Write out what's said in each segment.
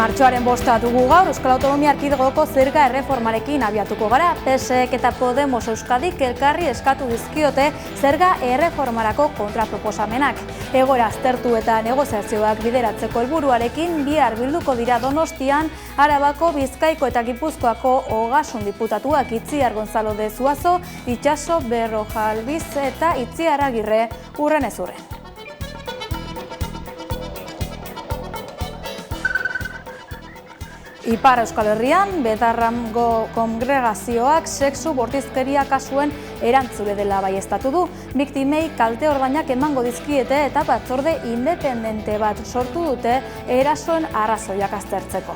Martxoaren 5 dugu gaur, Euskal Autonomia Erkidegoko zerga erreformarekin abiatuko gara. PSek eta Podemos Euskadik elkarri eskatu dizkiote zerga erreformarako kontraproposamenak. Egoera aztertu eta negoziazioak bideratzeko helburuarekin bihar bilduko dira Donostian, Arabako, Bizkaiko eta Gipuzkoako Ogasun diputatuak Itziar Gonzalo de Zuazo, Itxaso Berrojalbiz eta Itziar Agirre urrenez urren. Ipar Euskal Herrian, Bedarrango kongregazioak sexu bortizkeria kasuen erantzule dela baieztatu du. Biktimei kalte ordainak emango dizkiete eta batzorde independente bat sortu dute erasoen arrazoiak aztertzeko.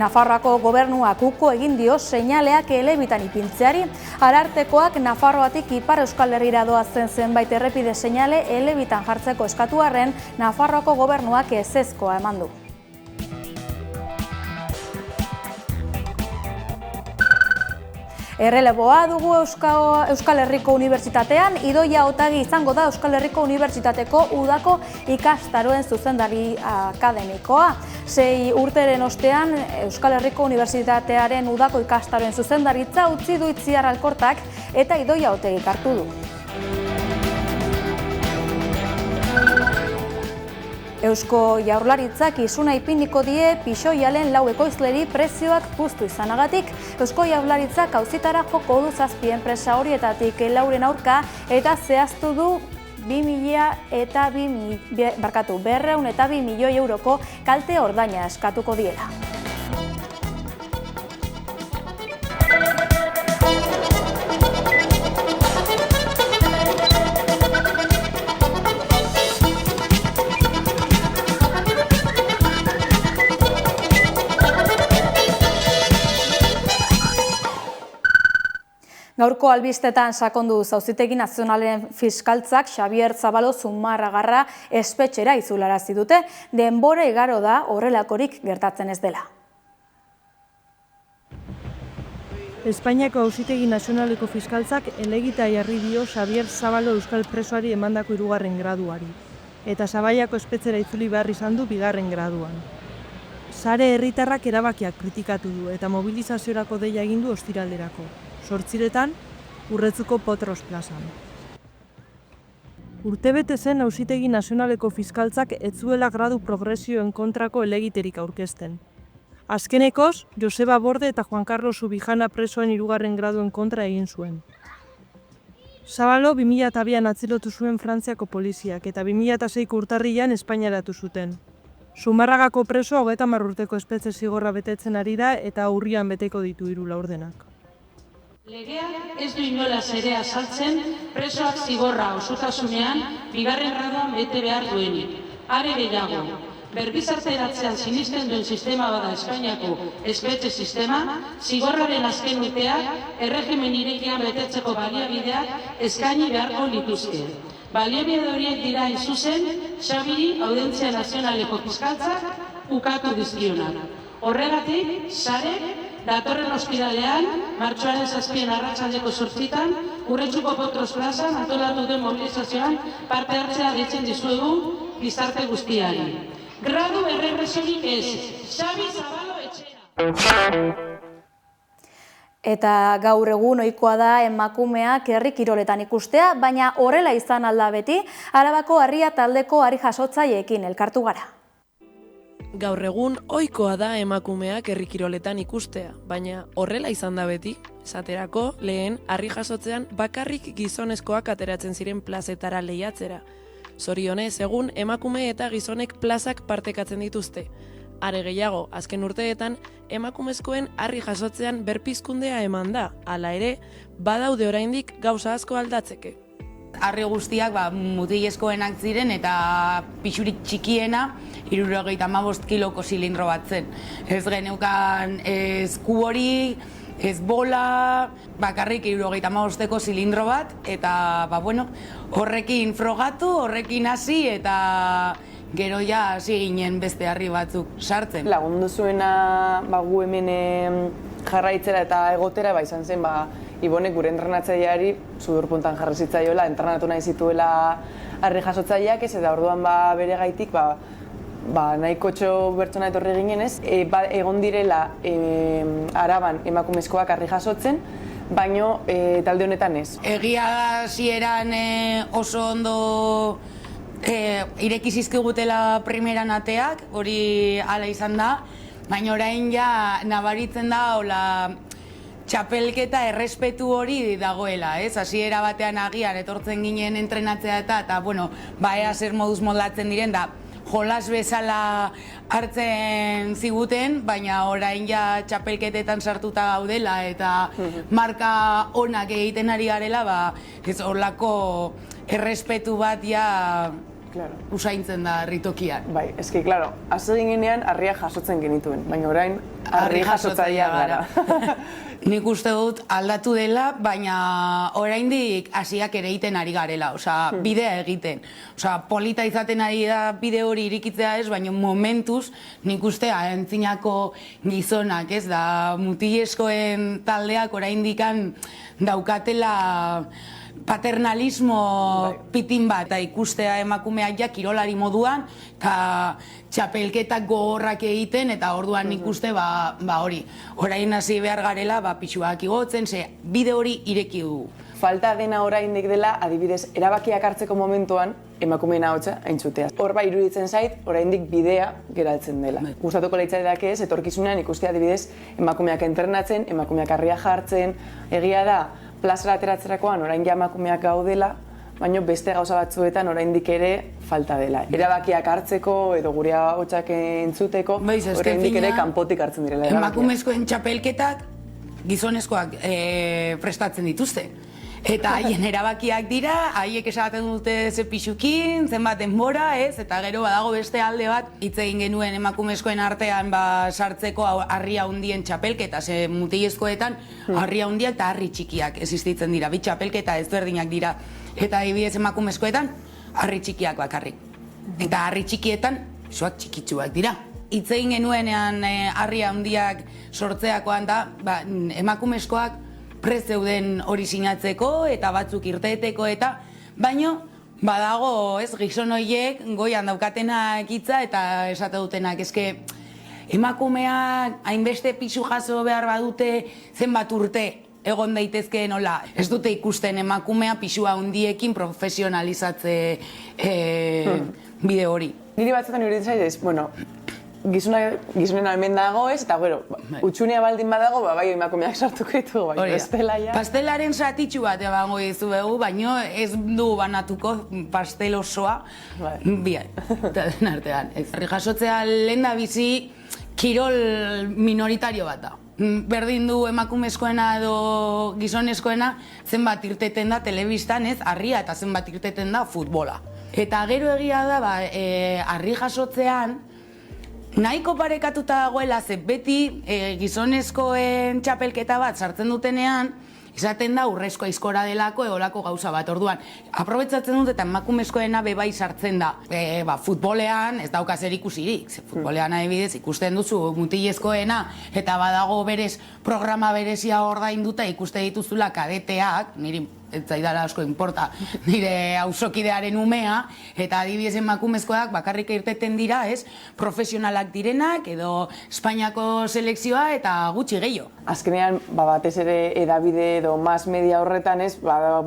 Nafarroako gobernuak uko egin dio seinaleak elebitan ipintzeari. Arartekoak Nafarroatik Ipar Euskal Herrira doazen zenbait errepide seinale elebitan jartzeko eskatu arren, Nafarroako gobernuak ezezkoa eman du. Erreleboa dugu Euskal Herriko Unibertsitatean, Idoia Otagi izango da Euskal Herriko Unibertsitateko udako ikastaroen zuzendari akademikoa. 6 urteren ostean Euskal Herriko Unibertsitatearen udako ikastaroen zuzendaritza utzi du Itziar Alkortak eta Idoia Otagik hartu du. Eusko Jaurlaritzak isuna ipiniko die pixoialen 4 ekoizleri prezioak puztu izanagatik. Eusko Jaurlaritzak auzitara joko du 7 enpresa horietatik 4 aurka eta zehaztu du 202 milioi euroko kalte ordaina eskatuko diela. Gaurko albistetan sakondu Auzitegi Nazionalen fiskaltzak Xabier Zabalo Zumarragarra espetxera izularazi dute, denbora igaro da horrelakorik gertatzen ez dela. Espainiako Auzitegi Nazionaleko fiskaltzak helegita jarri dio Xabier Zabalo euskal presoari emandako 3. graduari, eta Sabaiako espetxera itzuli behar izan du 2. graduan. Sare herritarrak erabakiak kritikatu du eta mobilizaziorako deia egin du ostiralderako. 8 Urretzuko Potros plazan. Urtebete zen Auzitegi Nazionaleko fiskaltzak ez zuela gradu progresioen kontrako helegiterik aurkezten. Azkenekoz, Joseba Borde eta Juan Carlos Subijana presoen 3. graduen kontra egin zuen. Zabalo 2002an atzilotu zuen Frantziako poliziak eta 2006ko urtarrilean Espainiaratu zuten. Zumarragako preso 30 urteko espetxe zigorra betetzen ari da eta urrian beteko ditu 3 laurdenak. Legeak ez du inolaz ere azaltzen presoak zigorra osotasunean 2. graduan bete behar duenik. Are gehiago, bergizarteratzean sinisten duen sistema bada Espainiako espetxe sistema, zigorraren azken urteak erregimen irekian betetzeko baliabideak eskaini beharko lituzke. Baliabide horiek dira hain zuzen, Xabiri Audientzia Nazionaleko fiskaltzak ukatu dizkionak. Horregatik, sarek datorren ospitalean, martxoaren 7 arratsaldeko 8 Urretzuko Potros plazan antolatu den mobilizazioan parte hartzea deitzen dizuegu gizarte guztiari. Gradu errepresionik ez, Xabi Zabalo etxera. Eta gaur egun ohikoa da emakumeak herri kiroletan ikustea, baina horrela izan alda beti, Arabako Harria taldeko hari jasotzaileekin elkartu gara. Gaur egun ohikoa da emakumeak herri kiroletan ikustea, baina horrela izan da beti, esaterako lehen harri jasotzean bakarrik gizonezkoak ateratzen ziren plazetara lehiatzera. Zorionez, egun emakume eta gizonek plazak partekatzen dituzte. Are gehiago, azken urteetan, emakumezkoen harri jasotzean berpizkundea eman da, hala ere, badaude oraindik gauza asko aldatzeke. Harri guztiak mutilezkoenak ziren eta pixurik txikiena 75 kiloko zilindro bat zen. Ez geneukan ez kubori, ez bola, bakarrik 75ko zilindro bat, eta horrekin frogatu, horrekin hasi eta gero ja hasi ginen beste harri batzuk sartzen. Lagundu zuena gu hemen jarraitzera eta egotera, izan zen, Ibonek gure entrenatzaileari sudurpuntan jarri zitzaiola, entrenatu nahi zituela harri jasotzaileak ez, eta orduan bere gaitik, nahiko bertsona etorri ginen ez, egon direla Araban emakumezkoak harri jasotzen, baino talde honetan ez. Egia da hasieran oso ondo ireki zizkigutela primeran ateak, hori hala izan da, baina orain ja nabaritzen da hola txapelketa errespetu hori dagoela, ez? Hasiera batean agian etortzen ginen entrenatzea eta bueno, ea zer moduz moldatzen diren da jolas bezala hartzen ziguten, baina orain ja txapelketetan sartuta gaudela eta marka onak egiten ari garela, ez horlako errespetu bat ja usaintzen da harritokian. Bai, eski, klaro, hasi ginean harria jasotzen genituen, baina orain harri jasotzailea gara. Nik uste dut aldatu dela, baina oraindik hasiak ere egiten ari garela, bidea egiten. Polita izaten ari da bide hori irikitzea ez, baina momentuz nik uste antzinako gizonak, ez da mutilezkoen taldeak oraindikan daukatela paternalismo pitin bat, eta ikustea emakumeak ja kirolari moduan, eta txapelketak gogorrak egiten, eta orduan ikuste hori. Orain hasi behar garela, pixuak igotzen, bide hori ireki dugu. Falta dena oraindik dela, adibidez, erabakiak hartzeko momentuan, emakumeen ahotsa entzutea. Hor iruditzen zait, oraindik bidea geraltzen dela. Gustatuko leitzaidak ez, etorkizunean ikustea adibidez, emakumeak entrenatzen, emakumeak harria jartzen, egia da, plazara ateratzerakoan orain ja emakumeak gaudela, baina beste gauza batzuetan oraindik ere falta dela. Erabakiak hartzeko edo gure ahotsak entzuteko, oraindik ere kanpotik hartzen direla erabakiak. Emakumezkoen txapelketak gizonezkoak prestatzen dituzte. Eta haien erabakiak dira, haiek esaten dute ze pixukin, zenbat denbora, ez? Eta gero badago beste alde bat, hitz egin genuen emakumezkoen artean sartzeko harri handien txapelketa, ze mutilezkoetan harri handiak eta harri txikiak existitzen dira, bi txapelketa ezberdinak dira. Eta adibidez emakumezkoetan harri txikiak bakarrik. Eta harri txikietan pisuak txikitsuak dira. Hitz egin genuenean harri handiak sortzeakoan da, emakumezkoak prest zeuden hori sinatzeko eta batzuk irteteko eta, baino badago gizon horiek goian daukatenak hitza eta esate dutenak, emakumeak hainbeste pisu jaso behar badute zenbat urte egon daitezkeen nola. Ez dute ikusten emakumea pisua handiekin profesionalizatze bide hori. Niri batzutan iruditzen zaiz, gizonen almen dago ez, eta utxunea baldin badago, bai emakumeak sartuko ditugu, bai bestela ja. Pastelaren zatitxu bat ebango dizuegu, baino ez du banatuko pastel osoa, eta den artean. Harri jasotzea lehen da bizi kirol minoritario bat da. Berdin du emakumezkoena edo gizonezkoena zenbat irteten da telebistan ez, harria eta zenbat irteten da futbola. Eta gero egia da, harri jasotzean, nahiko parekatuta dagoela, ze beti gizonezkoen txapelketa bat sartzen dutenean, izaten da urrezko aizkora delako eolako gauza bat. Orduan, aprobetzatzen dut eta emakumezkoena bebai sartzen da. Futbolean ez dauka zer ikusirik. Futbolean adibidez ikusten duzu mutilezkoena eta badago berez programa berezia ordainduta ikuste dituzula kadeteak, niri ez zaidala asko inporta, nire auzokidearen umea, eta adibidez emakumezkoak bakarrik irteten dira, profesionalak direnak edo Espainiako selekzioa eta gutxi gehiago. Azkenean, batez ere edabide edo mass media horretan,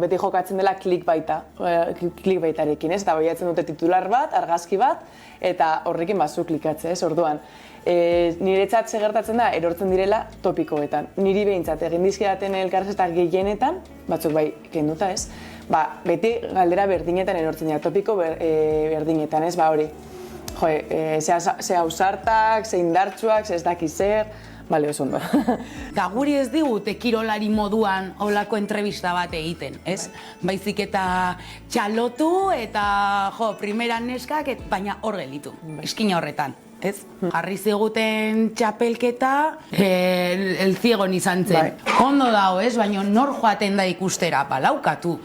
beti jokatzen dela klikbaitarekin, eta baiatzen dute titular bat, argazki bat, eta horrekin zu klikatze, orduan. Niretzat gertatzen da, erortzen direla topikoetan. Niri behintzat, egin dizkidaten elkarrizketak gehienetan, batzuk bai kenduta ez, beti galdera berdinetan erortzen dira, topiko berdinetan ez, hori. Ze ausartak, ze indartsuak, ze ez daki zer, bale, oso ondo. Eta guri ez digute kirolari moduan holako entrevista bat egiten, ez? Baizik eta txalotu eta primeran neskak, baina hor gelitu, eskina horretan. ez? Jarri ziguten txapelketa, el ziegon izan zen. Ondo dago, ez? Baina nor joaten da ikustera, balaukatu.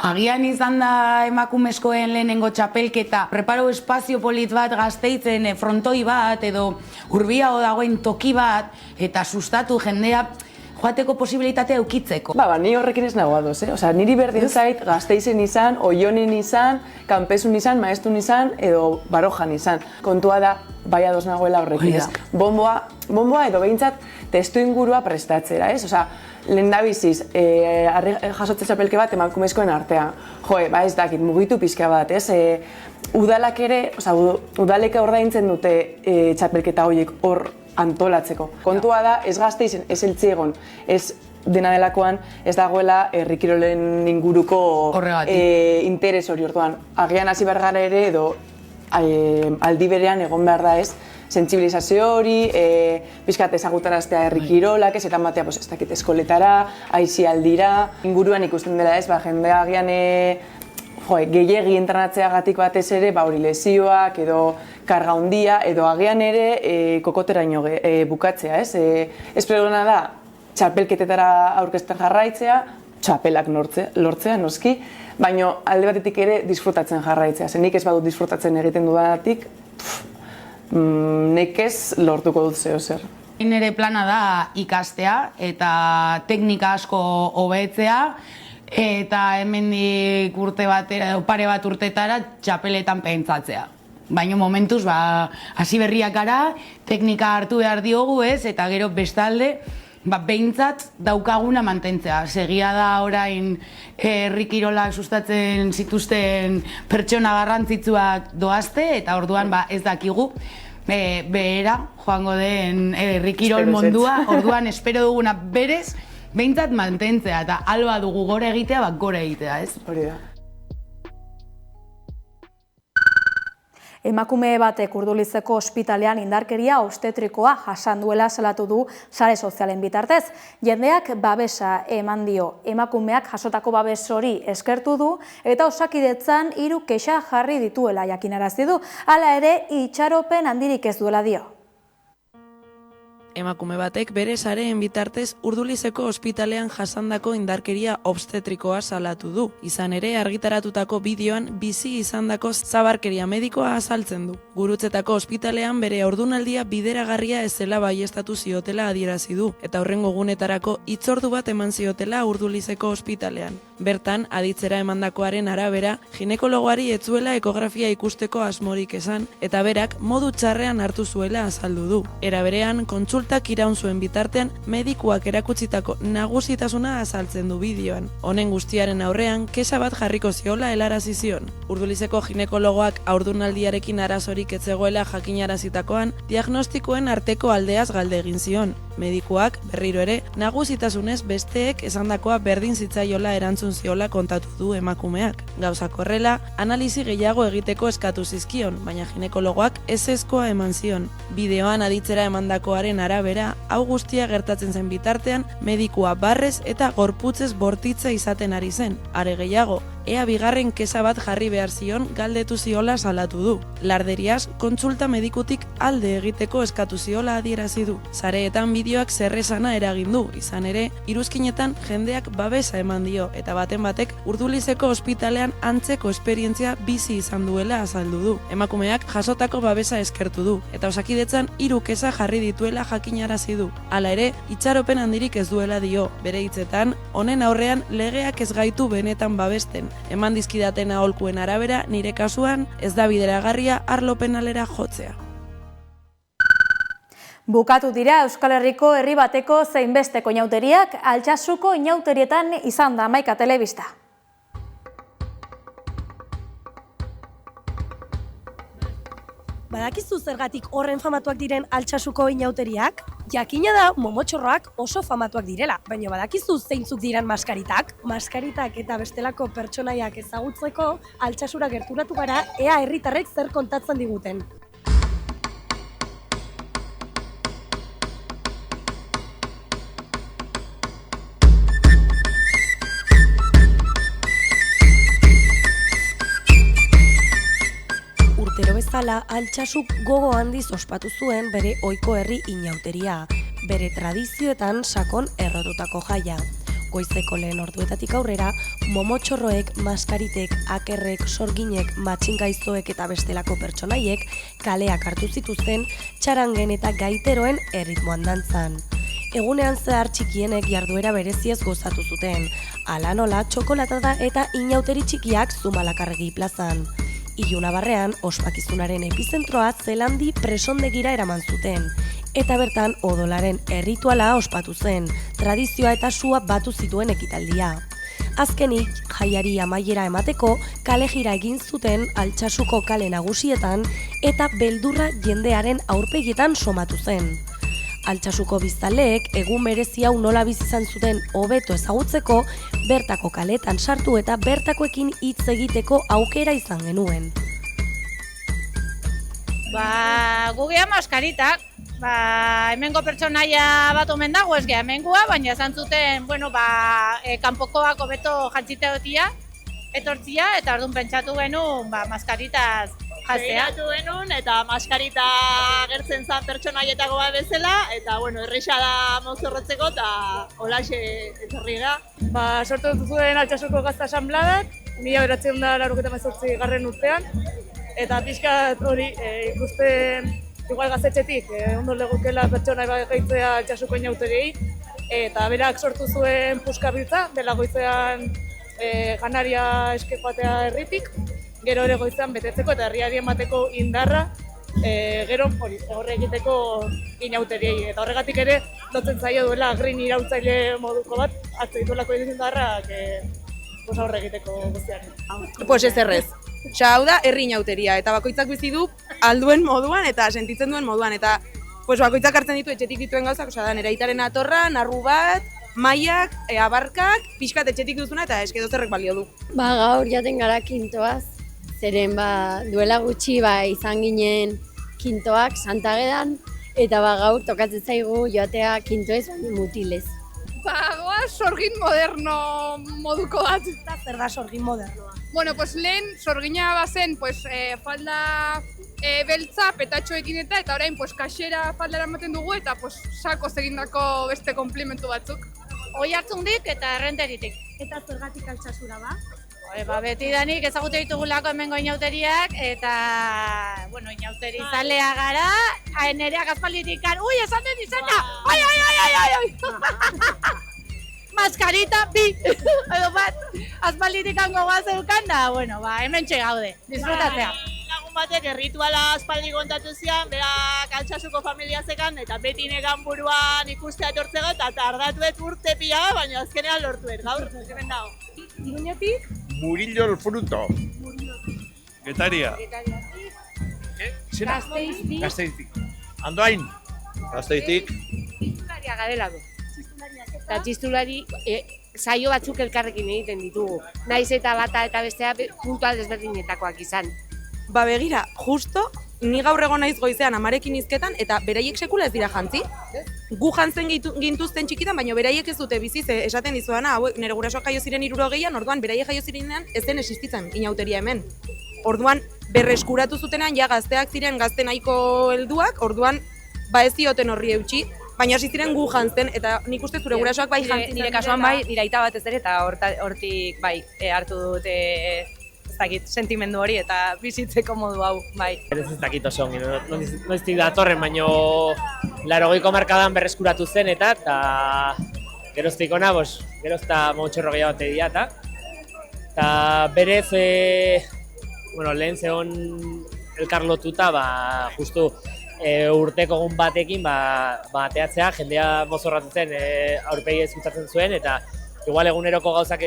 Agian izan da emakumezkoen lehenengo txapelketa, preparo espazio polit bat Gasteizen, frontoi bat, edo hurbiago dagoen toki bat, eta sustatu jendea joateko posibilitatea eukitzeko. Ni horrekin ez nago ados, Osea, niri berdin zait Gasteizen izan, Oionen izan, Kanpesun izan, Maestun izan, edo Barojan izan. Kontua da, bai ados nagoela horrekin, ez? Bonboa edo behintzat testu ingurua prestatzera, ez? Osea, lehendabiziz, jasotze txapelke bat emakumezkoen artean. Ez dakit, mugitu pixka bat, ez? Udalak ere, osea, udaleka ordaintzen dute txapelketa horiek hor antolatzeko. Kontua da, ez Gasteizen, ez Eltziegon, ez dena delakoan, ez dagoela herri-kirolen inguruko interes hori orduan. Agian hasi behar gara ere, edo aldi berean egon behar da ez, sentsibilizazio hori, pixkat ezagutaraztea herri-kirolak, ez eta batea, ez dakit, eskoletara, aisialdira, inguruan ikusten dela ez, jendea agian gehiegi entrenatzeagatik batez ere, hori lesioak edo karga handia edo agian ere kokoteraino bukatzea, ez? Espero dena da txapelketetara aurkezten jarraitzea, txapelak lortzea, noski, baina alde batetik ere disfrutatzen jarraitzea. Nik ez badut disfrutatzen egiten dudanatik, nekez lortuko dut zer. Nire plana da ikastea eta teknika asko hobetzea, eta hemendik urte batera edo pare bat urtetara txapeletan pentsatzea. Baina momentuz, hasi berriak gara, teknika hartu behar diogu ez, eta gero bestalde, behintzat daukaguna mantentzea. Segia da orain herri-kirolak sustatzen zituzten pertsona garrantzitsuak doazte, eta orduan ez dakigu behera joango den herri-kirol mondua, orduan espero duguna berez, behintzat mantentzea, eta alba dugu gora egitea, gora egitea, ez? Hori da. Emakume batek Urdulizeko ospitalean indarkeria obstetrikoa jasan duela salatu du sare sozialen bitartez. Jendeak babesa eman dio. Emakumeak jasotako babes hori eskertu du eta Osakidetzan 3 kexa jarri dituela jakinarazi du. Hala ere, itxaropen handirik ez duela dio. Emakume batek bere sareen bitartez Urdulizeko ospitalean jasandako indarkeria obstetrikoa salatu du. Izan ere, argitaratutako bideoan bizi izandako zabarkeria medikoa azaltzen du. Gurutzetako ospitalean bere haurdunaldia bideragarria ez zela baieztatu ziotela adierazi du, eta hurrengo egunetarako hitzordu bat eman ziotela Urdulizeko ospitalean. Bertan, aditzera emandakoaren arabera, ginekologoari ez zuela ekografia ikusteko asmorik esan, eta berak modu txarrean hartu zuela azaldu du. Era berean, kontsultak iraun zuen bitartean, medikuak erakutsitako nagusitasuna azaltzen du bideoan. Honen guztiaren aurrean, kexa bat jarriko ziola helarazi zion. Urdulizeko ginekologoak haurdunaldiarekin arazorik ez zegoela jakinarazitakoan, diagnostikoen arteko aldeaz galde egin zion. Medikuak, berriro ere, nagusitasunez besteek esandakoa berdin zitzaiola erantzun ziola kontatu du emakumeak. Gauzak horrela, analizi gehiago egiteko eskatu zizkion, baina ginekologoak ezezkoa eman zion. Bideoan aditzera emandakoaren arabera, hau guztia gertatzen zen bitartean, medikua barrez eta gorputzez bortitza izaten ari zen. Are gehiago, ea bigarren kexa bat jarri behar zion galdetu ziola salatu du. Larderiaz, kontsulta medikutik alde egiteko eskatu ziola adierazi du. Sareetan bideoak zerresana eragin du, izan ere, iruzkinetan jendeak babesa eman dio, eta baten batek Urdulizeko ospitalean antzeko esperientzia bizi izan duela azaldu du. Emakumeak jasotako babesa eskertu du, eta Osakidetzan 3 kexa jarri dituela jakinarazi du. Hala ere, itxaropen handirik ez duela dio, bere hitzetan, honen aurrean legeak ez gaitu benetan babesten. Eman dizkidaten aholkuen arabera, nire kasuan, ez da bideragarria arlo penalera jotzea. Bukatu dira Euskal Herriko herri bateko zein besteko inauteriak, Altsasuko inauterietan izan da Hamaika Telebista. Badakizu zergatik horren famatuak diren Altsasuko inauteriak? Jakina da momotxorroak oso famatuak direla, baina badakizu zeintzuk diren maskaritak? Maskaritak eta bestelako pertsonaiak ezagutzeko Altsasura gerturatu gara ea herritarrek zer kontatzen diguten. bezala, Altsaxuk gogo handiz ospatu zuen bere ohiko herri inauteria, bere tradizioetan sakon errotutako jaia. Goizeko lehen orduetatik aurrera, momotxorroek, maskaritek, akerrek, sorginek, matxingaiztoek eta bestelako pertsonaiek kaleak hartu zituzten txarangen eta gaiteroen erritmoan dantzan. Egunean zehar txikienek jarduera bereziez gozatu zuten, hala nola txokolatada eta inauteri txikiak Zumalakarregi plazan. Ilunabarrean, ospakizunaren epizentroa Zelandi presondegira eraman zuten, eta bertan odolaren errituala ospatu zen, tradizioa eta sua batu zituen ekitaldia. Azkenik, jaiari amaiera emateko kale jira egin zuten Altsaxuko kale nagusietan eta beldurra jendearen aurpegietan somatu zen. Altsaxuko biztanleek egun berezi hau nola bizi izan zuten hobeto ezagutzeko, bertako kaletan sartu eta bertakoekin hitz egiteko aukera izan genuen. Gugea maskaritak, hemengo pertsonaia bat omen dago ez geha hemengua, baina esan zuten, kanpokoak hobeto jantziteotia, etortzia, eta orduan pentsatu genuen maskaritaz jastea. Begiratu genuen eta maskarita agertzen zen pertsonaietako bat bezala, eta erresa da mozorrotzeko eta holaxe etorri da. Sortu zuen Altsaxuko Gazta Asanbladak, 1998 garren urtean, eta pixkat hori ikusten igual gaztetxetik, ondo legokela pertsona gaitzea Altsaxuko inauteriei, eta berak sortu zuen puskabiltza, dela goizean janaria eske joatea herritik, gero ere goizean betetzeko eta herriari emateko indarra, gero horre egiteko inauteriei. Eta horregatik ere, lotzen zaio duela green irautzaile moduko bat, hartzen dituelako indarrak horre egiteko guztiak. Pues ez errez. Hau da, herri inauteria, eta bakoitzak bizi du alduen moduan eta sentitzen duen moduan, eta bakoitzak hartzen ditu etxetik dituen gauzak, nire aitaren atorra, narru bat, maiak, abarkak, pixkat etxetik duzuna eta eske dozerrek balio du. Gaur jaten gara kintoaz, zeren duela gutxi izan ginen kintoak Santagedan, eta gaur tokatzen zaigu joatea kintoez baina mutilez. Goaz sorgin moderno moduko bat. Zer da sorgin modernoa? Lehen sorgina bazen falda beltza petatxoekin eta orain kaxera faldara ematen dugu eta sakoz egindako beste konplimentu batzuk. Hoi hartzundik eta errenteritik. Eta zergatik Altsaxura ba? Betidanik ezagute ditugulako hemengo inauteriak eta, inauteri zalea gara, nereak aspalditik esaten izena! Maskarita, bi! Edo bat, aspalditik gogoa zeukan da, hemen gaude, disfrutatzea. Lagun batek errituala aspaldi kontatu zian, berak Altsaxuko familia zekan, eta beti negan buruan ikustea etortzeko, eta tardatuet urte pila, baina azkenean lortuet, gaur, hemen dago. Iruñetik? Murillo el fruto. Getaria. Gazteiztik. Gazteiztik. Andoain. Gazteiztik. Txistularia garela du. Eta txistulari saio batzuk elkarrekin egiten ditugu. Naiz eta bata eta bestea puntual desberdinetakoak izan. Begira, justo, ni gaur egon naiz goizean amarekin hizketan eta beraiek sekula ez dira jantzi. Gu jantzen gintuzten txikitan, baina beraiek ez dute biziz esaten dizuana, nire gurasoak jaio ziren 60an, orduan beraiek jaio zirenean ez zen existitzen inauteria hemen. Orduan berreskuratu zutenean ja gazteak ziren gazte nahiko helduak, orduan ez zioten horri eutxi, baina hasi ziren gu jantzen eta nik uste zure gurasoak bai jantzen. Nire kasuan nire aita batez ere eta hortik hartu dute sentimendu hori eta bizitzeko modu hau, bai. Ez dakit oso ongi, noiztik datorren, baino 80ko hamarkadan berreskuratu zen eta geroztik ona, gerozta motxorro gehiago bate dira eta berez, lehen zegoen elkar lotuta, justu urteko egun batekin ateatzea, jendea mozorratu zen aurpegi ezkutatzen zuen eta igual eguneroko gauzak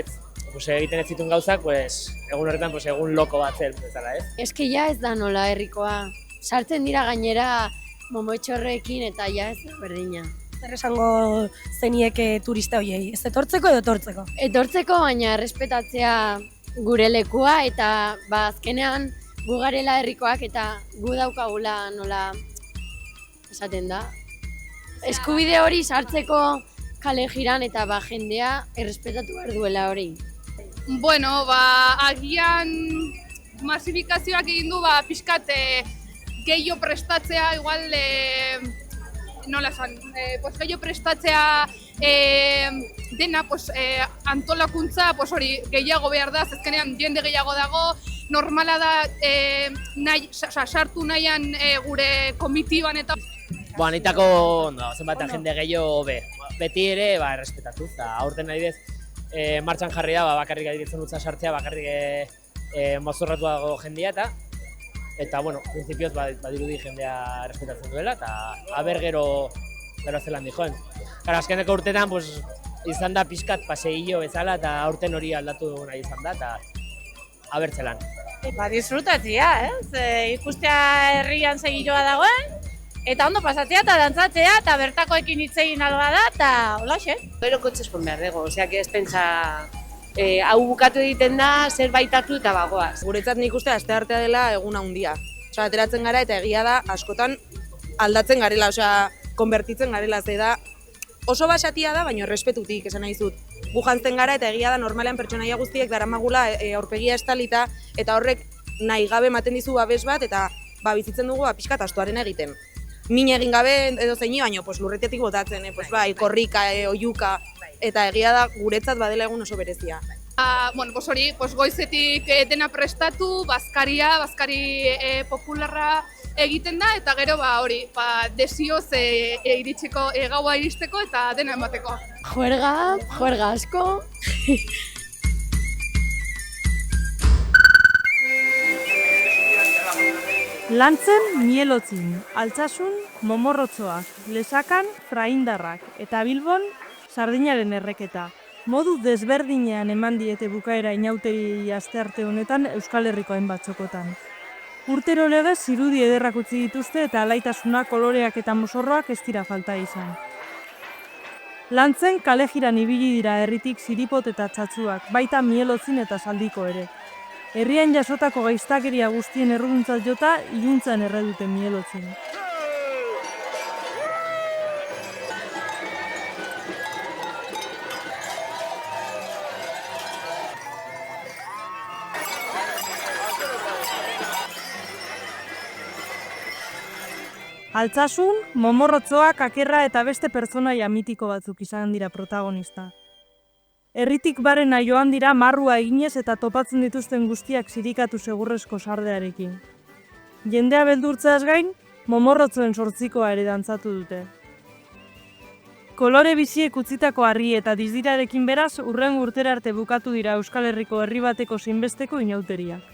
egiten ez zituen gauzak, egun horretan egun loko bat zen, bezala, ez? Eske ja ez da nola herrikoa. Sartzen dira gainera momotxorrekin eta ja ez da berdina. Zer esango zenieke turista horiei, ez etortzeko edo etortzeko? Etortzeko, baina errespetatzea gure lekua eta azkenean gu garela herrikoak eta gu daukagula nola esaten da. Eskubide hori sartzeko kale jiran eta jendea errespetatu behar duela hori. Agian masifikazioak egin du pixkat gehiago prestatzea, igual, nola esan, gehiago prestatzea dena, antolakuntza, hori gehiago behar da, zezkenean jende gehiago dago, normala da sartu nahian gure komitiban eta... Anitako zenbat jende gehiago hobe. Beti ere, errespetatuz, eta aurten nahi dez, martxan jarri da, bakarrik aditzen utza sartzea, bakarrik mozorratu dago jendea eta, prinsipioz, badirudi jendea errespetatzen duela, eta aber gero zelan dijoen. Azkeneko urtetan, izan da pixkat paseillo bezala, eta aurten hori aldatu nahi izan da, eta abertzelan. Disfrutatzea, ikustea herrian segilloa dagoen, eta ondo pasatzea eta dantzatzea eta bertakoekin hitz egin alba da eta holaxe. Gero kotxez pon behar dugu, oseak ez pentsa hau bukatu egiten da, zerbait hartu eta bagoaz. Guretzat nik uste asteartea dela egun handia. Ateratzen gara eta egia da askotan aldatzen garela, konbertitzen garela, ze da oso basatia da, baina errespetutik esan nahi zut. Gu jantzen gara eta egia da normalean pertsonaia guztiek daramagula aurpegia estalita eta horrek nahi gabe ematen dizu babes bat eta bizitzen dugu pixkat astuaren egiten. Min egin gabe edo zeini, baina lurretetik botatzen, korrika, oiuka, eta egia da guretzat badela egun oso berezia. Hori, goizetik dena prestatu, bazkari popularra egiten da, eta gero desioz iritsiko, gaua iristeko eta dena emateko. Juerga asko. Lantzen Mielotzin, Altsasun Momorrotzoak, Lesakan Fraindarrak eta Bilbon Sardinaren erreketa. Modu desberdinean eman diete bukaera inauteri astearte honetan Euskal Herriko hainbat txokotan. Urtero legez irudi ederrak utzi dituzte eta alaitasuna, koloreak eta mozorroak ez dira falta izan. Lantzen kalejiran ibili dira herritik ziripot eta txatzuak, baita Mielotzin eta Saldiko ere. Herrian jasotako gaiztakeria guztien erruduntzat jota, iluntzan erredute Mielotzin. Altsasun, Momorrotzoak, Akerra eta beste pertsonaia mitiko batzuk izan dira protagonista. Herritik barena joan dira marrua eginez eta topatzen dituzten guztiak zirikatu segurrezko sardearekin. Jendea beldurtzeaz gain, Momorrotzoen sortzikoa ere dantzatu dute. Kolore biziek utzitako harri eta dizdirarekin beraz, hurrengo urtera arte bukatu dira Euskal Herriko herri bateko zeinbesteko inauteriak.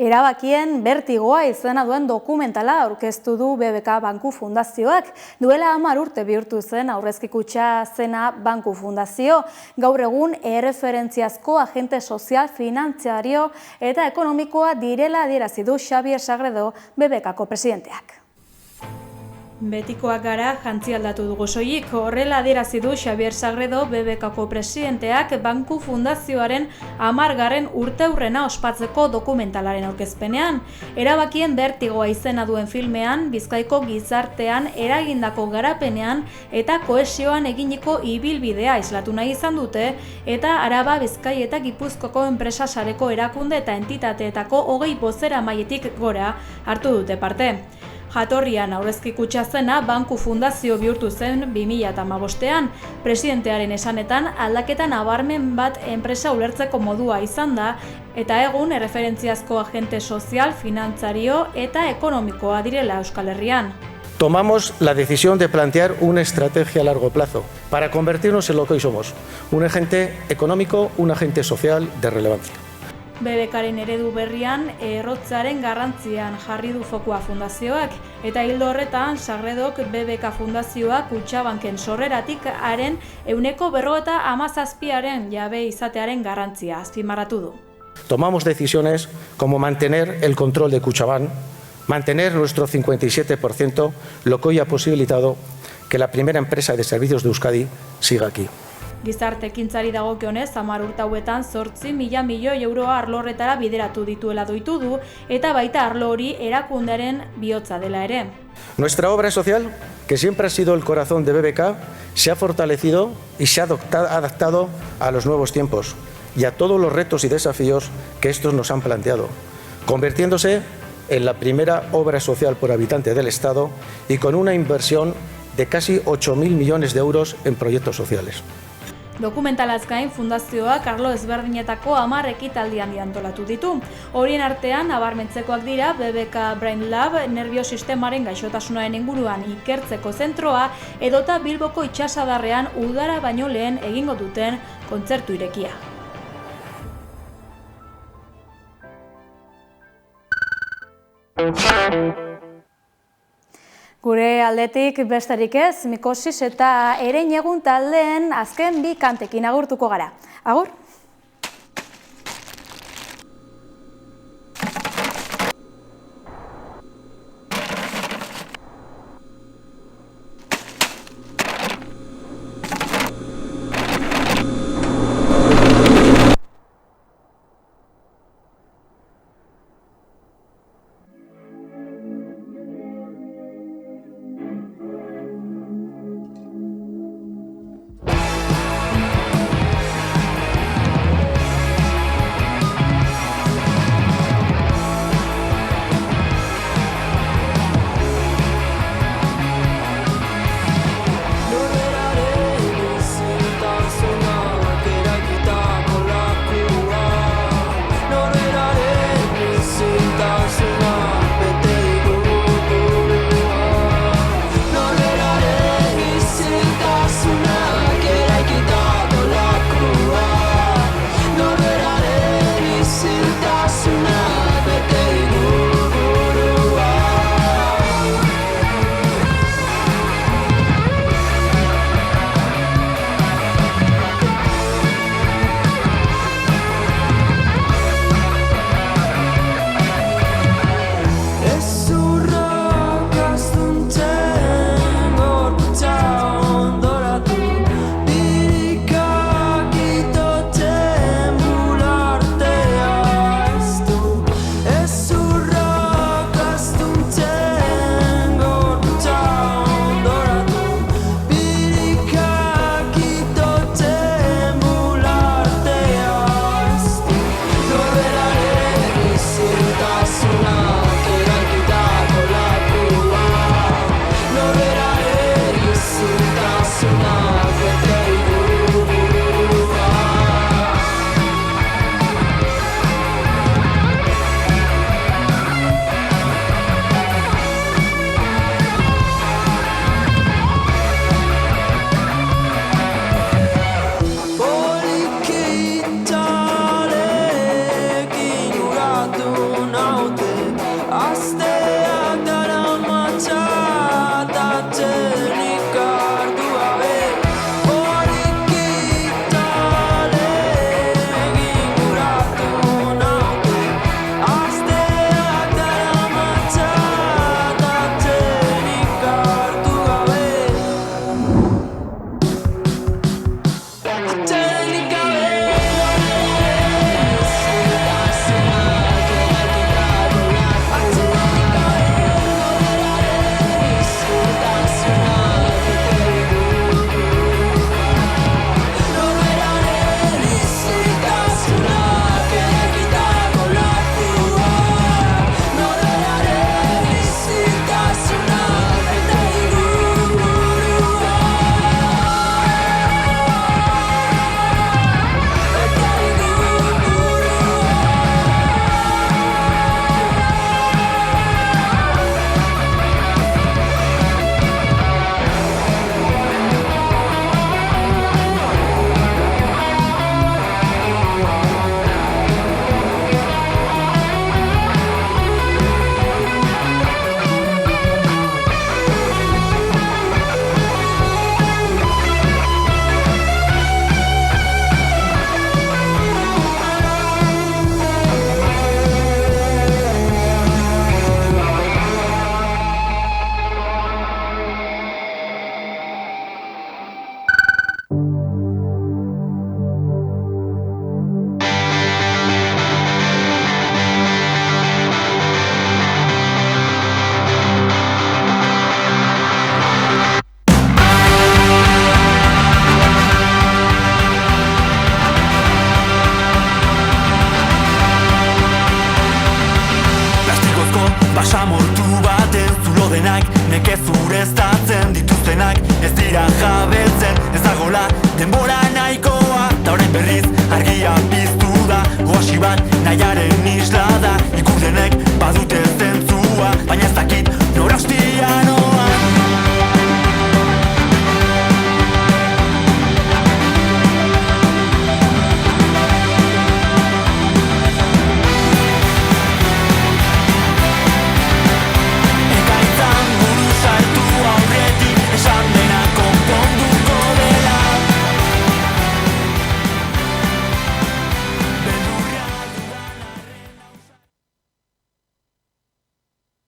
Erabakien bertigoa izena duen dokumentala aurkeztu du BBK Banku Fundazioak. Duela 10 urte bihurtu zen aurrezki kutxa zena Banku Fundazio. Gaur egun erreferentziazko agente sozial, finantziario eta ekonomikoa direla adierazi du Xabier Sagredo BBKko presidenteak. Betikoak gara jantzi aldatu dugu soilik, horrela adierazi du Xabier Sagredo BBKko presidenteak Banku Fundazioaren 10. urteurrena ospatzeko dokumentalaren aurkezpenean. Erabakien bertigoa izena duen filmean, Bizkaiko gizartean eragindako garapenean eta kohesioan eginiko ibilbidea islatu nahi izan dute, eta Araba, Bizkai eta Gipuzkoako enpresa sareko erakunde eta entitateetako 20 bozeramailetik gora hartu dute parte. Jatorrian aurrezki kutxa zena Banku Fundazio bihurtu zen 2015ean, presidentearen esanetan aldaketa nabarmen bat enpresa ulertzeko modua izan da, eta egun erreferentziazko agente sozial, finantzario eta ekonomikoa direla Euskal Herrian. Tomamos la decisión de plantear una estrategia a largo plazo para convertirnos en lo que hoy somos, un agente económico, un agente social de relevancia. BBKaren eredu berrian errotzaren garrantzian jarri du fokua fundazioak, eta ildo horretan Sagredok BBK Fundazioa Kutxabanken sorreratik haren 97%aren jabe izatearen garrantzia azpimarratu du. Tomamos decisiones como mantener el control de Kutxabank, mantener nuestro 57%, lo que hoy ha posibilitado que la primera empresa de servicios de Euskadi siga aquí. Gizarte ekintzari dagokionez, 10 urte hauetan 8.000 milioi euroa arlo horretara bideratu dituela doitu du, eta baita arlo hori erakundearen bihotza dela ere. Nuestra obra social, que siempre ha sido el corazón de BBK, se ha fortalecido y se ha adaptado a los nuevos tiempos. y a todos los retos y desafíos que estos nos han planteado, convirtiéndose en la primera obra social por habitante del Estado y con una inversión de casi 8.000 millones de euros en proyectos sociales. Dokumentalaz gain fundazioak arlo ezberdinetako 10 ekitaldi handi antolatu ditu. Horien artean nabarmentzekoak dira BBK Brain Lab, nerbio sistemaren gaixotasunaren inguruan ikertzeko zentroa edota Bilboko itsasadarrean udara baino lehen egingo duten kontzertu irekia. Gure aldetik besterik ez, Mikosis eta Erein taldeen azken bi kantekin agurtuko gara. Agur! Nacional. denak ez dira jabeltzen, ez dagola denbora nahikoa, ta orain berriz argia piztu da, oasi bat nahiaren isla da, ikur denek badute